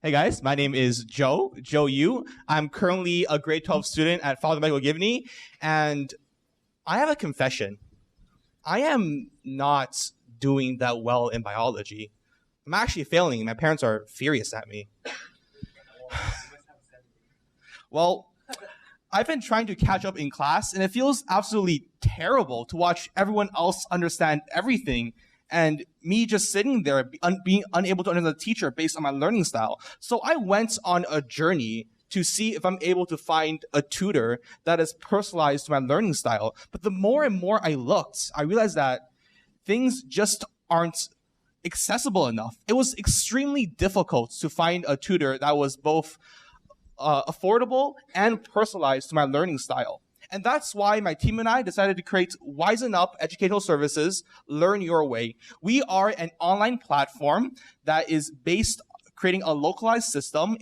Hey guys, my name is Joe Yu. I'm currently a grade 12 student at Father Michael Givney, and I have a confession. I am not doing that well in biology. I'm actually failing. My parents are furious at me. Well, I've been trying to catch up in class, and it feels absolutely terrible to watch everyone else understand everything and me just sitting there being unable to understand the teacher based on my learning style. So I went on a journey to see if I'm able to find a tutor that is personalized to my learning style. But the more and more I looked, I realized that things just aren't accessible enough. It was extremely difficult to find a tutor that was both affordable and personalized to my learning style. And that's why my team and I decided to create WissenUp Educational Services, Learn Your Way. We are an online platform that is based creating a localized system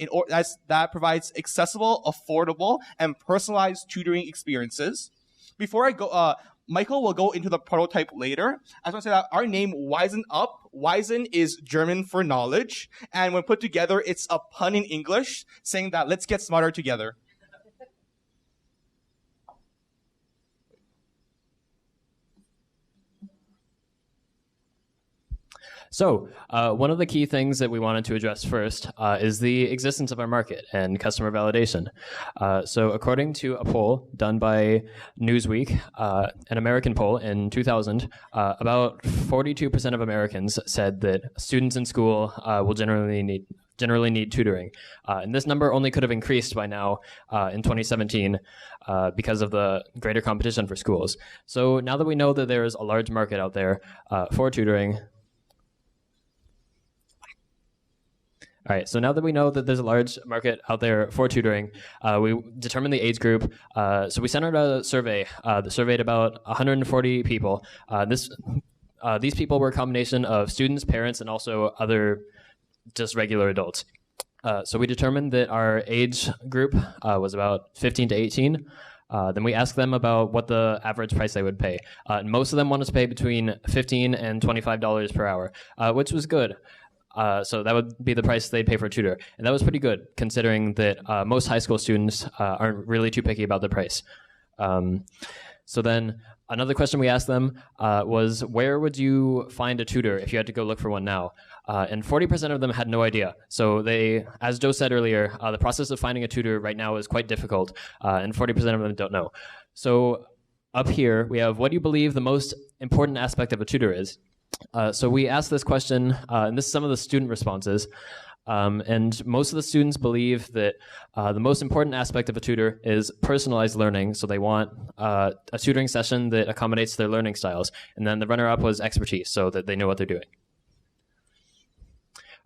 that provides accessible, affordable, and personalized tutoring experiences. Before I go, Michael will go into the prototype later. I just want to say that our name, WissenUp, Wisen is German for knowledge. And when put together, it's a pun in English saying that let's get smarter together. So one of the key things that we wanted to address first is the existence of our market and customer validation. So according to a poll done by Newsweek, an American poll in 2000, about 42% of Americans said that students in school will generally need tutoring. And this number only could have increased by now in 2017 because of the greater competition for schools. So now that we know that there is a large market out there for tutoring, all right, so now that we know that there's a large market out there for tutoring, we determined the age group. So we sent out a survey that surveyed about 140 people. These people were a combination of students, parents, and also other just regular adults. So we determined that our age group was about 15 to 18. Then we asked them about what the average price they would pay. And most of them wanted to pay between $15 and $25 per hour, which was good. So that would be the price they'd pay for a tutor. And that was pretty good, considering that most high school students aren't really too picky about the price. So then another question we asked them was, where would you find a tutor if you had to go look for one now? And 40% of them had no idea. So they, as Joe said earlier, the process of finding a tutor right now is quite difficult, and 40% of them don't know. So up here, we have, what do you believe the most important aspect of a tutor is? So we asked this question, and this is some of the student responses, and most of the students believe that the most important aspect of a tutor is personalized learning. So they want a tutoring session that accommodates their learning styles. And then the runner-up was expertise, so that they know what they're doing.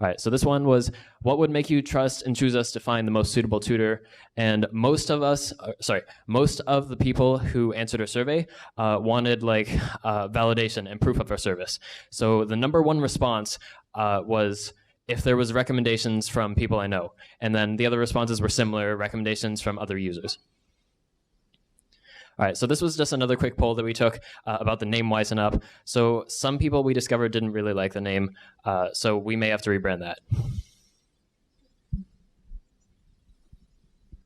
All right, so this one was, what would make you trust and choose us to find the most suitable tutor? And most of the people who answered our survey wanted validation and proof of our service. So the number one response was if there was recommendations from people I know. And then the other responses were similar, recommendations from other users. All right, so this was just another quick poll that we took about the name WissenUp. So some people we discovered didn't really like the name, so we may have to rebrand that.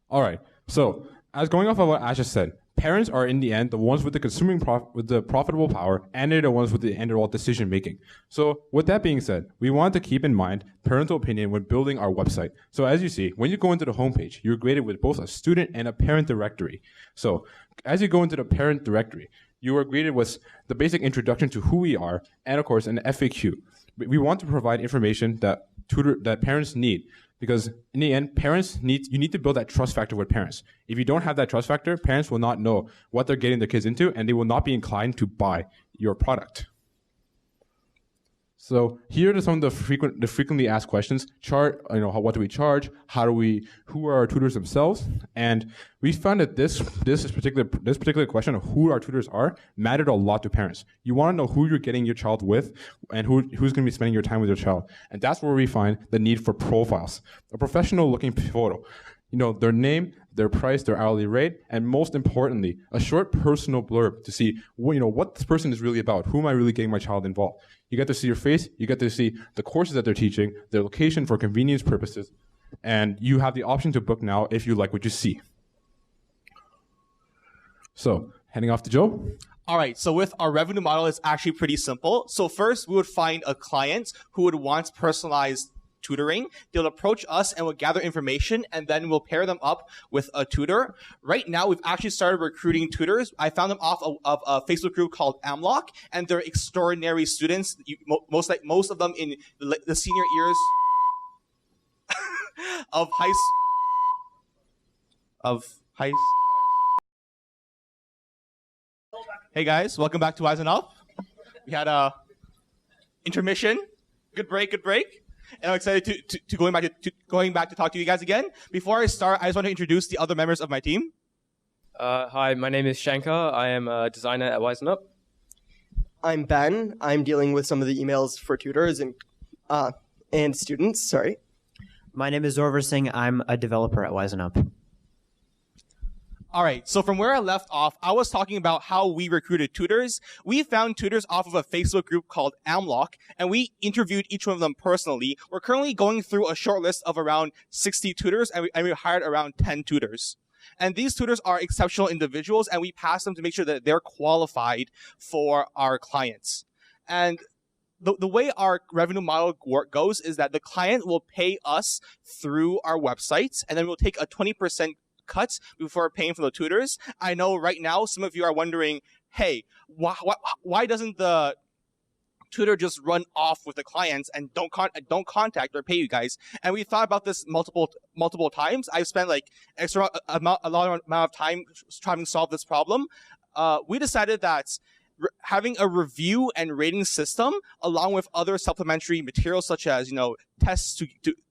All right, so as going off of what Ash just said, parents are in the end the ones with the profitable power, and they're the ones with the end-all decision making. So with that being said, we want to keep in mind parental opinion when building our website. So as you see, when you go into the homepage, you're greeted with both a student and a parent directory. So as you go into the parent directory, you are greeted with the basic introduction to who we are, and of course an FAQ. We want to provide information that parents need. Because in the end, you need to build that trust factor with parents. If you don't have that trust factor, parents will not know what they're getting their kids into, and they will not be inclined to buy your product. So here are some of the frequently asked questions. What do we charge? Who are our tutors themselves? And we found that this particular question of who our tutors are mattered a lot to parents. You want to know who you're getting your child with and who's going to be spending your time with your child. And that's where we find the need for profiles. A professional looking photo. Their name, their price, their hourly rate, and most importantly, a short personal blurb to see what this person is really about. Who am I really getting my child involved? You get to see your face, you get to see the courses that they're teaching, their location for convenience purposes, and you have the option to book now if you like what you see. So, heading off to Joe. All right, so with our revenue model, it's actually pretty simple. So first, we would find a client who would want personalized tutoring. They'll approach us and we'll gather information, and then we'll pair them up with a tutor. Right now, we've actually started recruiting tutors. I found them off of a Facebook group called Amlock, and they're extraordinary students. Most of them in the senior years of high. Hey guys, welcome back to WissenUp. We had a intermission. Good break. And I'm excited to going back to talk to you guys again. Before I start, I just want to introduce the other members of my team. Hi, my name is Shankar. I am a designer at WissenUp. I'm Ben. I'm dealing with some of the emails for tutors and students. Sorry. My name is Zorver Singh. I'm a developer at WissenUp. All right, so from where I left off, I was talking about how we recruited tutors. We found tutors off of a Facebook group called Amlock, and we interviewed each one of them personally. We're currently going through a short list of around 60 tutors, and we hired around 10 tutors. And these tutors are exceptional individuals, and we pass them to make sure that they're qualified for our clients. And the way our revenue model goes is that the client will pay us through our website, and then we'll take a 20% cut before paying for the tutors. I know right now some of you are wondering, hey, why doesn't the tutor just run off with the clients and don't contact or pay you guys? And we thought about this multiple times. I've spent like a lot amount of time trying to solve this problem. We decided that having a review and rating system, along with other supplementary materials such as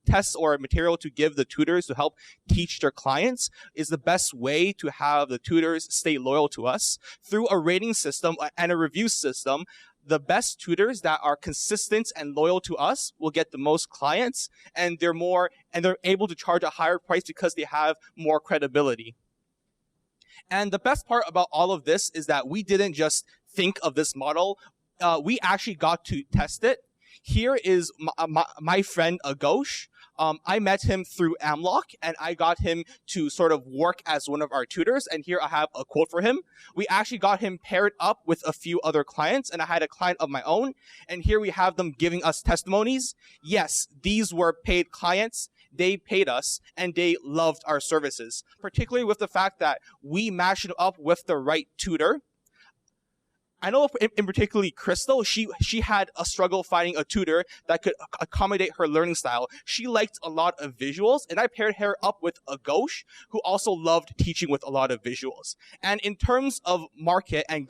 tests or material to give the tutors to help teach their clients, is the best way to have the tutors stay loyal to us. Through a rating system and a review system, the best tutors that are consistent and loyal to us will get the most clients, and they're able to charge a higher price because they have more credibility. And the best part about all of this is that we didn't just think of this model. We actually got to test it. Here is my friend Agosh. I met him through Amlock, and I got him to sort of work as one of our tutors. And here I have a quote for him. We actually got him paired up with a few other clients, and I had a client of my own. And here we have them giving us testimonies. Yes, these were paid clients. They paid us, and they loved our services, particularly with the fact that we matched it up with the right tutor. I know in particularly Crystal, she had a struggle finding a tutor that could accommodate her learning style. She liked a lot of visuals, and I paired her up with Agosh, who also loved teaching with a lot of visuals. And in terms of market and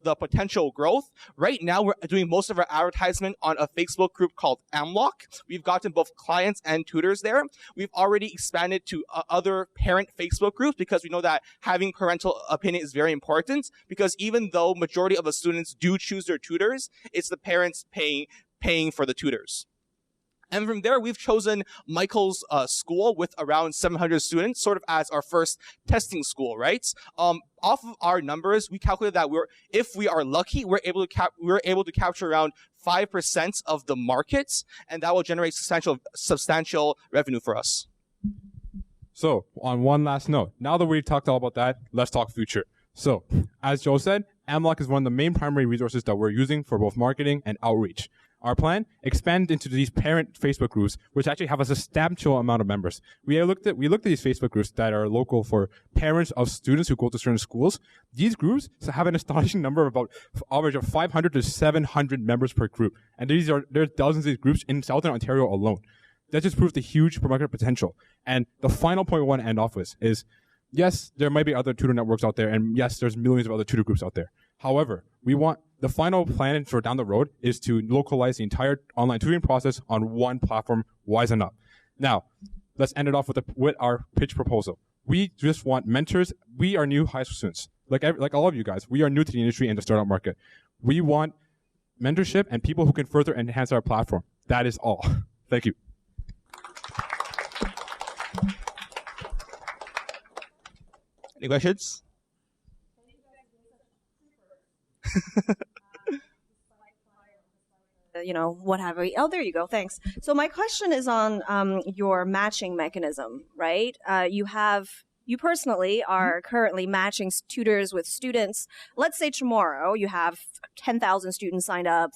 the potential growth, right now we're doing most of our advertisement on a Facebook group called Amlock. We've gotten both clients and tutors there. We've already expanded to other parent Facebook groups because we know that having parental opinion is very important, because even though majority of the students do choose their tutors, it's the parents paying for the tutors. And from there, we've chosen Michael's school with around 700 students, sort of as our first testing school, right? Off of our numbers, we calculated that if we are lucky, we're able to capture around 5% of the markets, and that will generate substantial revenue for us. So, on one last note, now that we've talked all about that, let's talk future. So, as Joe said, Amlock is one of the main primary resources that we're using for both marketing and outreach. Our plan, expand into these parent Facebook groups, which actually have a substantial amount of members. We looked at these Facebook groups that are local for parents of students who go to certain schools. These groups have an astonishing number of about average of 500 to 700 members per group. And there's dozens of these groups in Southern Ontario alone. That just proves the huge market potential. And the final point we want to end off with is, yes, there might be other tutor networks out there, and yes, there's millions of other tutor groups out there. However, the final plan for down the road is to localize the entire online tutoring process on one platform, WissenUp. Now, let's end it off with our pitch proposal. We just want mentors. We are new high school students. Like all of you guys, we are new to the industry and the startup market. We want mentorship and people who can further enhance our platform. That is all. Thank you. Any questions? what have you. Oh, there you go. Thanks. So my question is on your matching mechanism, right? You personally are currently matching tutors with students. Let's say tomorrow you have 10,000 students signed up,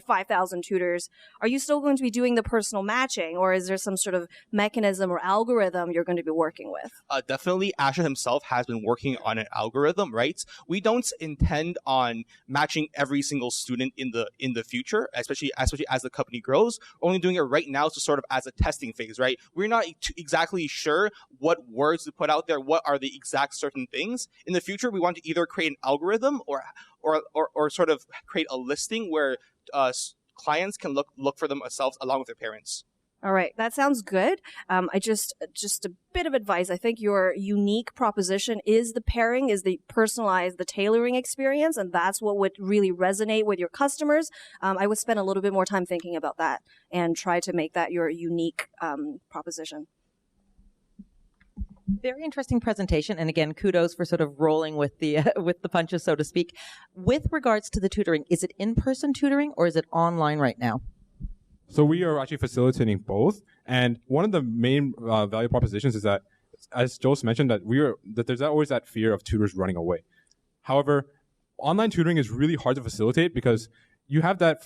5,000 tutors. Are you still going to be doing the personal matching, or is there some sort of mechanism or algorithm you're going to be working with? Definitely, Asher himself has been working on an algorithm, right? We don't intend on matching every single student in the future, especially as the company grows. We're only doing it right now to sort of as a testing phase, right? We're not exactly sure what words to put out there, what are the exact certain things. In the future, we want to either create an algorithm or sort of create a listing where clients can look for themselves along with their parents. All right, that sounds good. I just a bit of advice. I think your unique proposition is the pairing, is the personalized, the tailoring experience, and that's what would really resonate with your customers. I would spend a little bit more time thinking about that and try to make that your unique proposition. Very interesting presentation, and again, kudos for sort of rolling with the punches, so to speak. With regards to the tutoring, is it in-person tutoring or is it online right now? So we are actually facilitating both, and one of the main value propositions is that, as Jose mentioned, that there's always that fear of tutors running away. However, online tutoring is really hard to facilitate because you have that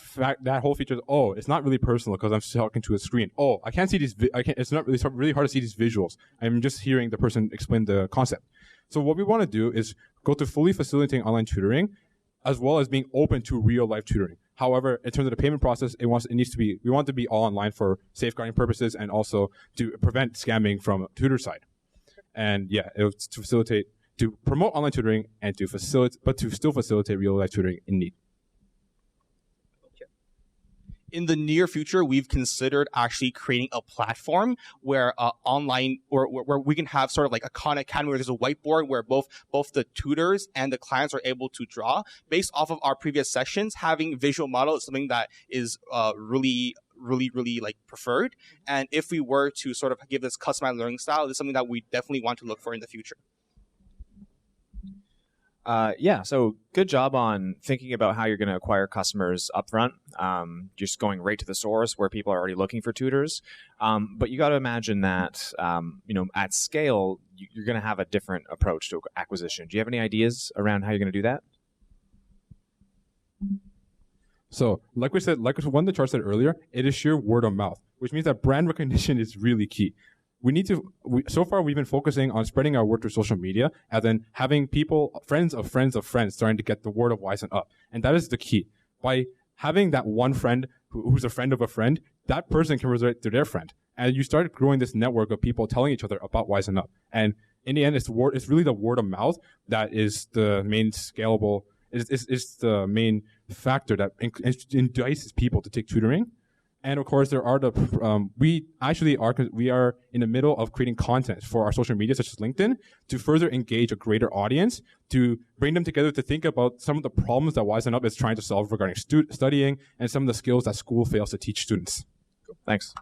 whole feature. Oh, it's not really personal because I'm talking to a screen. Oh, I can't see these. It's not really hard to see these visuals. I'm just hearing the person explain the concept. So what we want to do is go to fully facilitating online tutoring, as well as being open to real life tutoring. However, in terms of the payment process, we want it to be all online for safeguarding purposes and also to prevent scamming from tutor side. And yeah, it was to promote online tutoring and to still facilitate real life tutoring in need. In the near future, we've considered actually creating a platform where online or where we can have sort of like a Khan Academy where there's a whiteboard where both the tutors and the clients are able to draw. Based off of our previous sessions, having visual model is something that is really like preferred. And if we were to sort of give this customized learning style, this is something that we definitely want to look for in the future. So good job on thinking about how you're going to acquire customers upfront. Just going right to the source where people are already looking for tutors. But you got to imagine that, at scale, you're going to have a different approach to acquisition. Do you have any ideas around how you're going to do that? So, like one of the charts said earlier, it is sheer word of mouth, which means that brand recognition is really key. So far we've been focusing on spreading our word through social media and then having people, friends of friends of friends, starting to get the word of WissenUp. And that is the key. By having that one friend who's a friend of a friend, that person can relate to their friend. And you start growing this network of people telling each other about WissenUp. And in the end, it's really the word of mouth that is the main scalable, is the main factor that entices people to take tutoring. And of course, there are we are in the middle of creating content for our social media, such as LinkedIn, to further engage a greater audience, to bring them together to think about some of the problems that WissenUp is trying to solve regarding studying and some of the skills that school fails to teach students. Thanks.